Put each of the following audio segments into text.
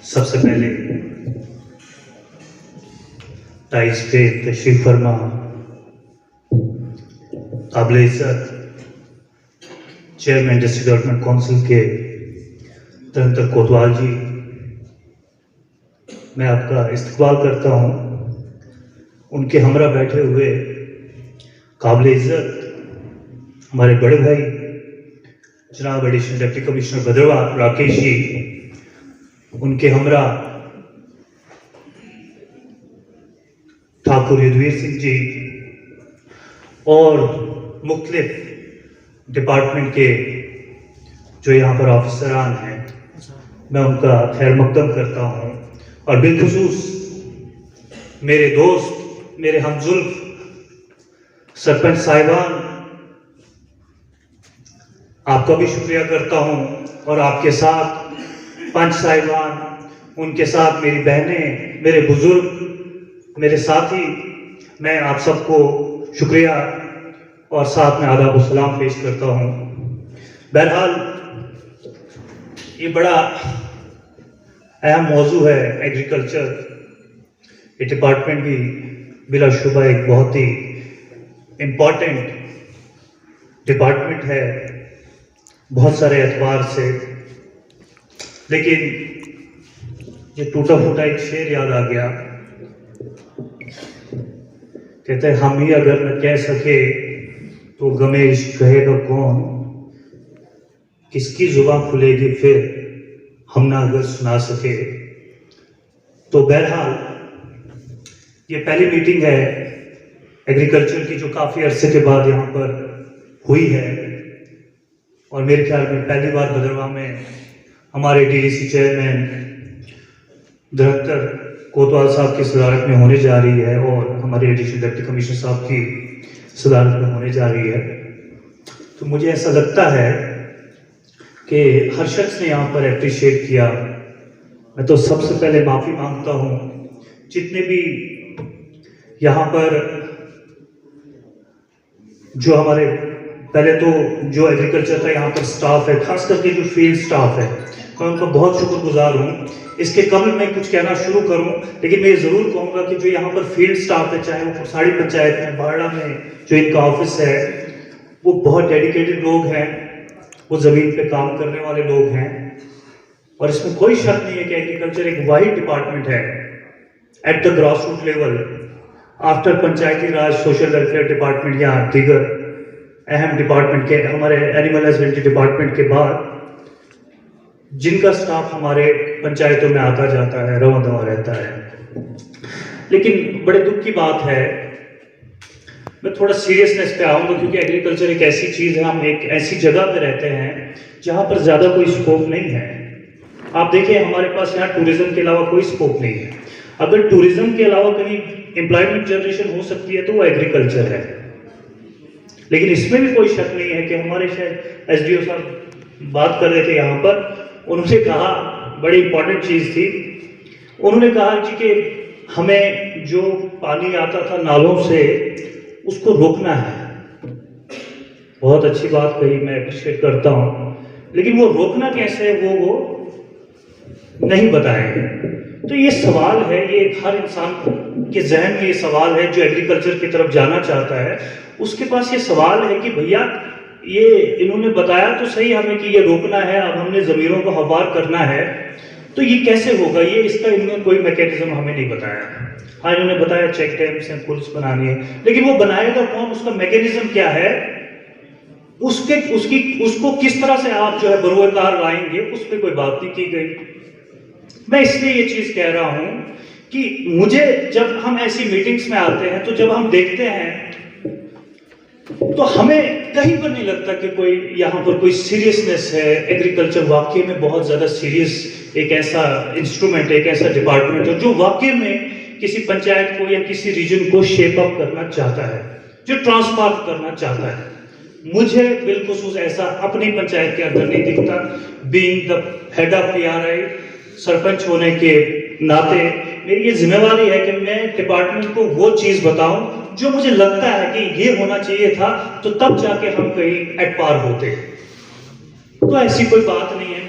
सबसे पहले टाइज पे तशरीफ फरमा काबिल इज्जत चेयरमैन डिस्ट्रिक्ट डेवलपमेंट काउंसिल के धर्मेंद्र कोतवाल जी, मैं आपका इस्तकबाल करता हूँ। उनके हमरा बैठे हुए काबिल इज्जत हमारे बड़े भाई जनाब additional deputy commissioner Bhadarwah Rakesh ji, उनके हमरा ठाकुर युद्धवीर सिंह जी और मुख्तलिफ डिपार्टमेंट के जो यहाँ पर ऑफिसरान हैं, मैं उनका खैर मकदम करता हूँ। और बिलखुसूस मेरे दोस्त, मेरे हमजुल्फ सरपंच साहिबान, आपका भी शुक्रिया करता हूँ। और आपके साथ पंच साहिबान, उनके साथ मेरी बहनें, मेरे बुजुर्ग, मेरे साथी, मैं आप सबको शुक्रिया और साथ में आदाब और सलाम पेश करता हूँ। बहरहाल ये बड़ा अहम मौजू है एग्रीकल्चर। ये डिपार्टमेंट भी बिलाशुबा एक बहुत ही इम्पॉर्टेंट डिपार्टमेंट है बहुत सारे एतबार से। लेकिन ये टूटा फूटा एक शेर याद आ गया, कहते हैं हम ही अगर न कह सके तो गमे इश्क कहेगा कौन, किसकी जुबान खुलेगी फिर हम ना अगर सुना सके। तो बहरहाल ये पहली मीटिंग है एग्रीकल्चर की जो काफ़ी अरसे के बाद यहाँ पर हुई है, और मेरे ख्याल में पहली बार भद्रवाह में हमारे डीडीसी चेयरमैन धर्मेंद्र कोतवाल साहब की सदारत में होने जा रही है और हमारे एडिशनल डिप्टी कमिश्नर साहब की सदारत में होने जा रही है। तो मुझे ऐसा लगता है कि हर शख्स ने यहाँ पर अप्रिशिएट किया। मैं तो सबसे पहले माफ़ी मांगता हूँ जितने भी यहाँ पर जो हमारे पहले तो जो एग्रीकल्चर का यहाँ पर स्टाफ है, खास करके जो फील्ड स्टाफ है, मैं उनका बहुत शुक्रगुजार हूँ। इसके कबल मैं कुछ कहना शुरू करूँ, लेकिन मैं ज़रूर कहूँगा कि जो यहाँ पर फील्ड स्टाफ है, चाहे वो कुरसाड़ी पंचायत में, बारड़ा में जो इनका ऑफिस है, वो बहुत डेडिकेटेड लोग हैं, वो ज़मीन पे काम करने वाले लोग हैं। और इसमें कोई शक नहीं है कि एग्रीकल्चर एक वाहिद डिपार्टमेंट है at the grass root level, after Panchayati Raj, social welfare department या दीगर अहम डिपार्टमेंट के, हमारे एनिमल हस्बेंड्री डिपार्टमेंट के बाद जिनका स्टाफ हमारे पंचायतों में आता जाता है, रवा दवा रहता है। लेकिन बड़े दुख की बात है, मैं थोड़ा सीरियसनेस पे आऊँगा क्योंकि एग्रीकल्चर एक ऐसी चीज़ है, हम एक ऐसी जगह पे रहते हैं जहाँ पर ज़्यादा कोई स्कोप नहीं है। आप देखिए हमारे पास यहाँ टूरिज्म के अलावा कोई स्कोप नहीं है। अगर टूरिज्म के अलावा कहीं एम्प्लॉयमेंट जनरेशन हो सकती है तो वो एग्रीकल्चर है। लेकिन इसमें भी कोई शक नहीं है कि हमारे शायद एसडीओ साहब बात कर रहे थे यहाँ पर, उन्होंने कहा बड़ी इंपॉर्टेंट चीज़ थी, उन्होंने कहा जी कि हमें जो पानी आता था नालों से उसको रोकना है। बहुत अच्छी बात कही, मैं अप्रिशिएट करता हूँ, लेकिन वो रोकना कैसे है वो नहीं बताएंगे। तो ये सवाल है, ये हर इंसान के जहन में ये सवाल है जो एग्रीकल्चर की तरफ जाना चाहता है, उसके पास ये सवाल है कि भैया ये इन्होंने बताया तो सही हमें कि ये रोकना है, अब हमने ज़मीरों को हमवार करना है, तो ये कैसे होगा? ये इसका इन्होंने कोई मैकेनिज्म हमें नहीं बताया। हाँ, इन्होंने बताया चेक डैम्स हैं, पुल्स बनानी है, लेकिन वो बनाएगा कौन? उसका मैकेनिज्म क्या है? उसको किस तरह से आप जो है बरोकार लाएंगे, उस पर कोई बात नहीं की गई। मैं इसलिए ये चीज़ कह रहा हूँ कि मुझे जब हम ऐसी मीटिंग्स में आते हैं तो जब हम देखते हैं तो हमें कहीं पर नहीं लगता कि कोई यहाँ पर कोई सीरियसनेस है। एग्रीकल्चर वाकई में बहुत ज़्यादा सीरियस एक ऐसा इंस्ट्रूमेंट, एक ऐसा डिपार्टमेंट है जो वाकई में किसी पंचायत को या किसी रीजन को शेप अप करना चाहता है, जो ट्रांसफॉर्म करना चाहता है। मुझे बिलखुसूस ऐसा अपनी पंचायत के अंदर नहीं दिखता। Being the head of PRI, sarpanch होने के नाते मेरी ये जिम्मेवारी है कि मैं डिपार्टमेंट को वो चीज़ बताऊं जो मुझे लगता है कि ये होना चाहिए था, तो तब जाके हम कहीं एट पार होते। तो ऐसी कोई बात नहीं है।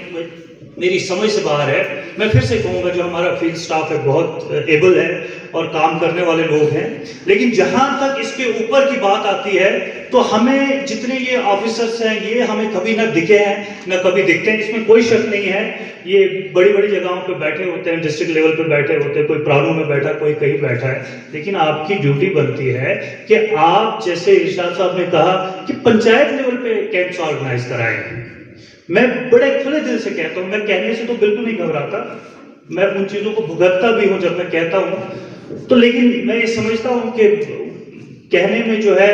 मेरी समझ से बाहर है। मैं फिर से कहूँगा जो हमारा फील्ड स्टाफ है बहुत एबल है और काम करने वाले लोग हैं, लेकिन जहाँ तक इसके ऊपर की बात आती है तो हमें जितने ये ऑफिसर्स हैं ये हमें कभी ना दिखे हैं ना कभी दिखते हैं, इसमें कोई शक नहीं है। ये बड़ी बड़ी जगहों पे बैठे होते हैं, डिस्ट्रिक्ट लेवल पे बैठे होते हैं, कोई प्राणों में बैठा, कोई कहीं बैठा है, लेकिन आपकी ड्यूटी बनती है कि आप जैसे इरशाद साहब ने कहा कि पंचायत लेवल पे कैंप्स ऑर्गेनाइज कराएं। मैं बड़े खुले दिल से कहता हूँ, मैं कहने से तो बिल्कुल नहीं घबराता, मैं उन चीज़ों को भुगतता भी हूँ जब मैं कहता हूँ तो, लेकिन मैं ये समझता हूँ कि कहने में जो है,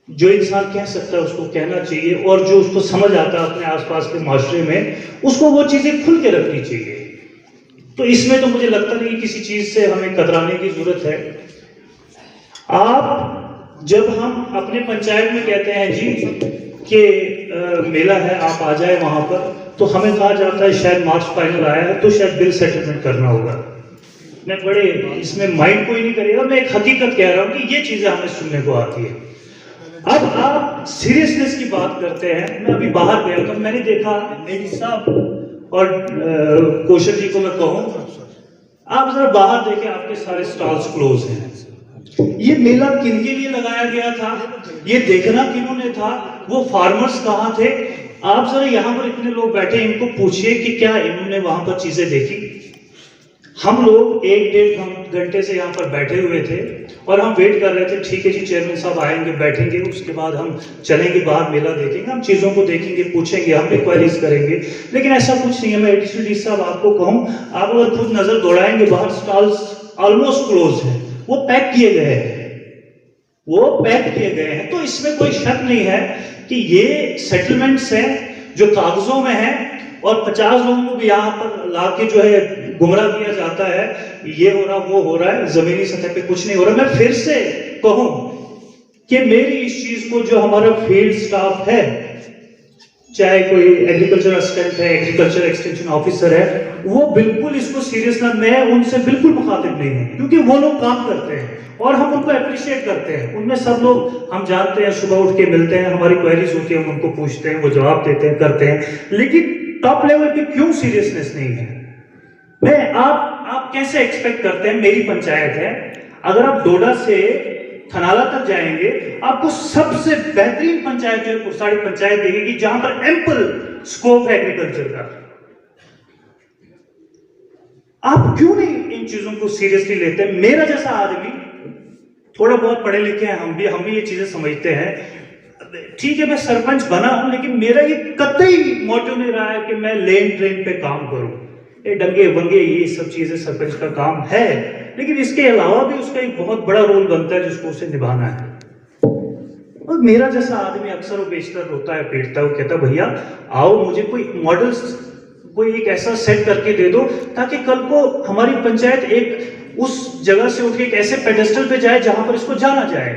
जो इंसान कह सकता है उसको कहना चाहिए, और जो उसको समझ आता है अपने आसपास के माशरे में उसको वो चीज़ें खुल के रखनी चाहिए। तो इसमें तो मुझे लगता नहीं कि किसी चीज़ से हमें कतराने की जरूरत है। आप जब हम अपने पंचायत में कहते हैं जी कि मेला है आप आ जाए वहां पर, तो हमें कहा जाता है शायद मार्च फाइनल आया है तो शायद बिल सेटलमेंट करना होगा। मैं बड़े इसमें माइंड कोई नहीं करेगा, मैं एक हकीकत कह रहा हूं कि ये चीजें हमें सुनने को आती है। अब आप सीरियसनेस की बात करते हैं, मैं अभी बाहर गया तो मैंने देखा मेरी साहब और कौशल जी को मैं कहूँ, आप जरा बाहर देखें, आपके सारे स्टॉल्स क्लोज हैं। ये मेला किन के लिए लगाया गया था, ये देखना किन्होंने था, वो फार्मर्स कहाँ थे? आप जरा यहाँ पर इतने लोग बैठे, इनको पूछिए कि क्या इन्होंने वहां पर चीजें देखी। हम लोग 1-1.5 घंटे से यहाँ पर बैठे हुए थे और हम वेट कर रहे थे, ठीक है जी चेयरमैन साहब आएंगे, बैठेंगे, उसके बाद हम चलेंगे बाहर, मेला देखेंगे, हम चीजों को देखेंगे, पूछेंगे, हम इंक्वायरीज करेंगे, लेकिन ऐसा कुछ नहीं है। मैं एडिशनल डी साहब आपको कहूँ, आप अगर खुद नजर दौड़ाएंगे बाहर स्टॉल्स ऑलमोस्ट क्लोज है, वो पैक किए गए हैं, वो पैक किए गए हैं। तो इसमें कोई शक नहीं है कि ये सेटलमेंट्स हैं जो कागजों में हैं, और 50 लोगों को भी यहाँ पर लाके जो है गुमराह किया जाता है, ये हो रहा वो हो रहा है, जमीनी सतह पे कुछ नहीं हो रहा। मैं फिर से कहूं कि मेरी इस चीज को, जो हमारा फील्ड स्टाफ है, चाहे कोई एग्रीकल्चर असिस्टेंट है, एग्रीकल्चर एक्सटेंशन ऑफिसर है, वो बिल्कुल इसको सीरियस ना, मैं उनसे बिल्कुल मुखातिब नहीं हूं, क्योंकि वो लोग काम करते हैं और हम उनको अप्रिशिएट करते हैं। उनमें सब लोग हम जानते हैं, सुबह उठ के मिलते हैं, हमारी क्वेरीज होती है, हम उनको पूछते हैं, वो जवाब देते हैं, करते हैं, लेकिन टॉप लेवल पे क्यों सीरियसनेस नहीं है? मैं आप कैसे एक्सपेक्ट करते हैं? मेरी पंचायत है, अगर आप डोडा से थनाला तक जाएंगे, आपको सबसे बेहतरीन पंचायत जो है कुरसाड़ी पंचायत देखेगी, जहां पर एम्पल स्कोप है एग्रीकल्चर का। आप क्यों नहीं इन चीजों को सीरियसली लेते हैं? मेरा जैसा आदमी, थोड़ा बहुत पढ़े लिखे हैं, हम भी ये चीजें समझते हैं। ठीक है, मैं सरपंच बना हूं, लेकिन मेरा ये कतई मोटिव नहीं रहा है कि मैं लेन ट्रेन पे काम करूं। ये डंगे वंगे ये सब चीजें सरपंच का काम है, लेकिन इसके अलावा भी उसका एक बहुत बड़ा रोल बनता है जिसको उसे निभाना है। और मेरा जैसा आदमी अक्सर और बेशतर रोता है, पीटता है, वो कहता भैया आओ, मुझे कोई मॉडल्स, कोई एक ऐसा सेट करके दे दो ताकि कल को हमारी पंचायत एक उस जगह से उठ के एक ऐसे पेडेस्टल पे जाए जहां पर इसको जाना जाए।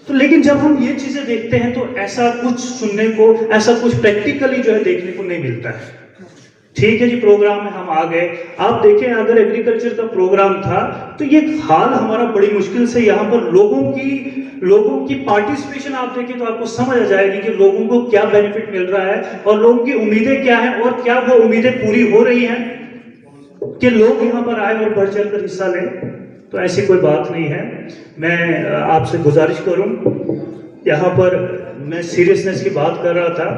तो लेकिन जब हम ये चीजें देखते हैं तो ऐसा कुछ सुनने को, ऐसा कुछ प्रैक्टिकली जो है देखने को नहीं मिलता है। ठीक है जी, प्रोग्राम में हम आ गए, आप देखें अगर एग्रीकल्चर का प्रोग्राम था तो ये हाल हमारा बड़ी मुश्किल से, यहाँ पर लोगों की पार्टिसिपेशन आप देखें तो आपको समझ आ जाएगी कि लोगों को क्या बेनिफिट मिल रहा है और लोगों की उम्मीदें क्या हैं, और क्या वो उम्मीदें पूरी हो रही हैं कि लोग यहाँ पर आए और बढ़ चढ़ कर हिस्सा लें। तो ऐसी कोई बात नहीं है। मैं आपसे गुजारिश करूं, यहाँ पर मैं सीरियसनेस की बात कर रहा था,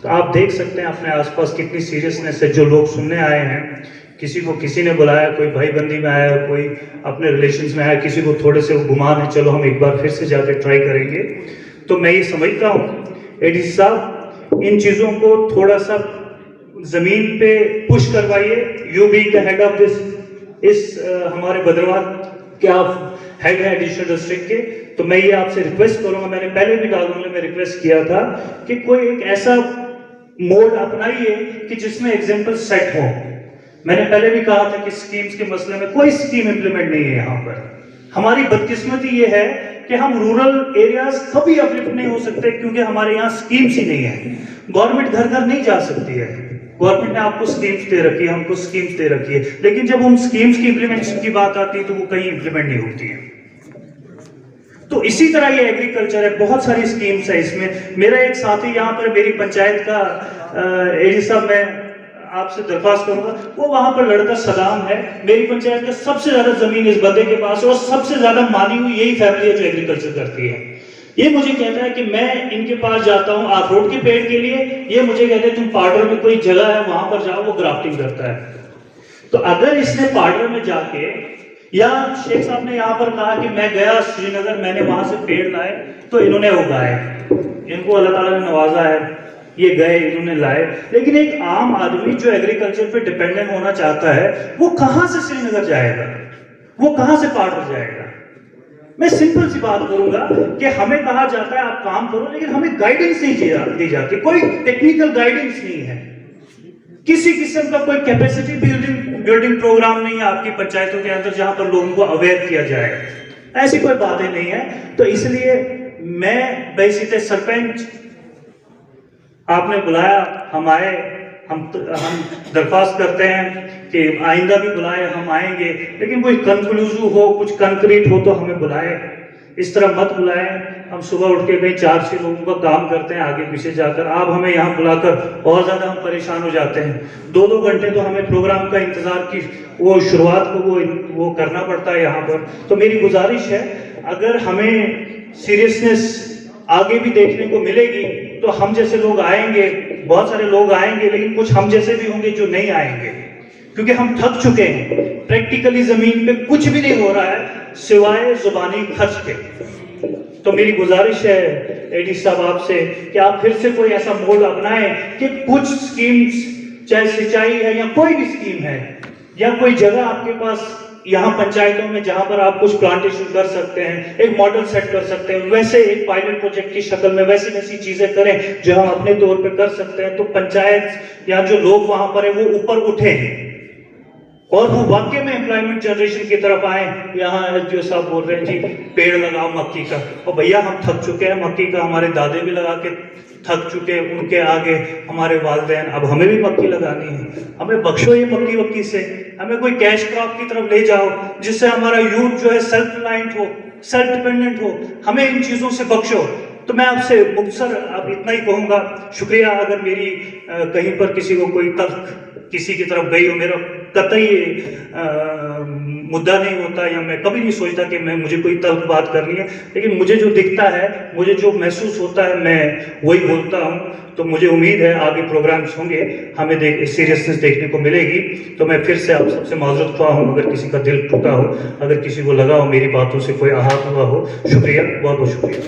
तो आप देख सकते हैं अपने आसपास कितनी सीरियसनेस है। जो लोग सुनने आए हैं, किसी ने बुलाया, कोई भाईबंदी में आया, कोई अपने रिलेशंस में आया, किसी को थोड़े से गुमान है, चलो हम एक बार फिर से जाके ट्राई करेंगे। तो मैं ये समझता हूँ एडीसी साहब, इन चीज़ों को थोड़ा सा जमीन पे पुश करवाइए। You being the head of this, इस हमारे भद्रवाह के आप हेड है एडिशनल डिस्ट्रिक्ट के, तो मैं ये आपसे रिक्वेस्ट करूंगा, मैंने पहले भी डालने में रिक्वेस्ट किया था कि कोई एक ऐसा मोड अपनाइए कि जिसमें एग्जाम्पल सेट हो। मैंने पहले भी कहा था कि स्कीम्स के मसले में कोई स्कीम इंप्लीमेंट नहीं है यहाँ पर। हमारी बदकिस्मती ये है कि हम रूरल एरियाज कभी अपलिफ्ट नहीं हो सकते, क्योंकि हमारे यहाँ स्कीम्स ही नहीं है। गवर्नमेंट घर घर नहीं जा सकती है, गवर्नमेंट ने आपको स्कीम्स दे रखी है, हमको स्कीम्स दे रखी है, लेकिन जब उन स्कीम्स की इंप्लीमेंटेशन की बात आती है तो वो कहीं इंप्लीमेंट नहीं होती है। तो इसी तरह ये एग्रीकल्चर है, बहुत सारी स्कीम्स है इसमें। मेरा एक साथी यहाँ पर मेरी पंचायत का एडी साहब, मैं आपसे दरख्वास्त करूंगा, वो वहां पर लड़का सदाम है, मेरी पंचायत का सबसे ज्यादा जमीन इस बंदे के पास है और सबसे ज्यादा मानी हुई यही फैमिली है जो एग्रीकल्चर करती है। ये मुझे कहता है कि मैं इनके पास जाता हूँ अखरोट के पेड़ के लिए, ये मुझे कहते हैं तुम पाउडर में कोई जगह है वहां पर जाओ, वो ग्राफ्टिंग करता है। तो अगर इसने पाउडर में जाके, या शेख साहब ने यहाँ पर कहा कि मैं गया श्रीनगर, मैंने वहां से पेड़ लाए तो इन्होंने उगाए, इनको अल्लाह ताला ने नवाजा है, ये गए इन्होंने लाए। लेकिन एक आम आदमी जो एग्रीकल्चर पे डिपेंडेंट होना चाहता है, वो कहां से श्रीनगर जाएगा, वो कहां से पाउडर जाएगा? मैं सिंपल सी बात करूंगा कि हमें कहा जाता है आप काम करो, लेकिन हमें गाइडेंस नहीं दी जाती, कोई टेक्निकल गाइडेंस नहीं है, किसी किस्म का कोई कैपेसिटी बिल्डिंग प्रोग्राम नहीं है आपकी पंचायतों के अंदर जहां पर लोगों को अवेयर किया जाए, ऐसी कोई बातें नहीं है। तो इसलिए मैं बैसिते सरपंच, आपने बुलाया, हम आए, हम दरख्वास्त करते हैं कि आइंदा भी बुलाए, हम आएंगे, लेकिन कोई कंक्लूसिव हो, कुछ कंक्रीट हो तो हमें बुलाए, इस तरह मत बुलाएं। हम सुबह उठ के कहीं 4-6 लोगों का काम करते हैं आगे पीछे जाकर, आप हमें यहाँ बुलाकर और ज्यादा हम परेशान हो जाते हैं। 2-2 घंटे तो हमें प्रोग्राम का इंतजार की वो शुरुआत को वो करना पड़ता है यहाँ पर। तो मेरी गुजारिश है, अगर हमें सीरियसनेस आगे भी देखने को मिलेगी तो हम जैसे लोग आएंगे, बहुत सारे लोग आएंगे, लेकिन कुछ हम जैसे भी होंगे जो नहीं आएंगे, क्योंकि हम थक चुके हैं। प्रैक्टिकली जमीन पे कुछ भी नहीं हो रहा है सिवाय जुबानी खर्च के। तो मेरी गुजारिश है एडी साहब आपसे कि आप फिर से कोई ऐसा मोड अपनाएं कि कुछ स्कीम्स, चाहे सिंचाई है या कोई भी स्कीम है, या कोई जगह आपके पास यहाँ पंचायतों में जहां पर आप कुछ प्लांटेशन कर सकते हैं, एक मॉडल सेट कर सकते हैं, वैसे एक पायलट प्रोजेक्ट की शक्ल में वैसी वैसी चीजें करें जो हम अपने तौर पे कर सकते हैं। तो पंचायत या जो लोग वहां पर है वो ऊपर उठे और वो वाकई में एम्प्लॉयमेंट जनरेशन की तरफ आए। यहाँ जो साहब बोल रहे हैं जी पेड़ लगाओ मक्की का, और भैया हम थक चुके हैं मक्की का, हमारे दादे भी लगा के थक चुके हैं, उनके आगे हमारे वालिदैन, अब हमें भी मक्की लगानी है। हमें बख्शो ये मक्की वक्की से, हमें कोई कैश क्रॉप की तरफ ले जाओ जिससे हमारा यूथ जो है सेल्फ रिलायंट हो, सेल्फ डिपेंडेंट हो, हमें इन चीजों से बख्शो। तो मैं आपसे मुख्तसर अब इतना ही कहूंगा, शुक्रिया। अगर मेरी कहीं पर किसी को कोई तल्ख किसी की तरफ गई हो, मेरा कतई मुद्दा नहीं होता, या मैं कभी नहीं सोचता कि मुझे कोई तल्ख बात करनी है, लेकिन मुझे जो दिखता है, मुझे जो महसूस होता है, मैं वही बोलता हूँ। तो मुझे उम्मीद है आगे प्रोग्राम्स होंगे, हमें सीरियसनेस देखने को मिलेगी। तो मैं फिर से आप सबसे माजरत ख्वाह हूँ अगर किसी का दिल टूटा हो, अगर किसी को लगा हो मेरी बातों से कोई आहत हुआ हो। शुक्रिया, बहुत बहुत शुक्रिया।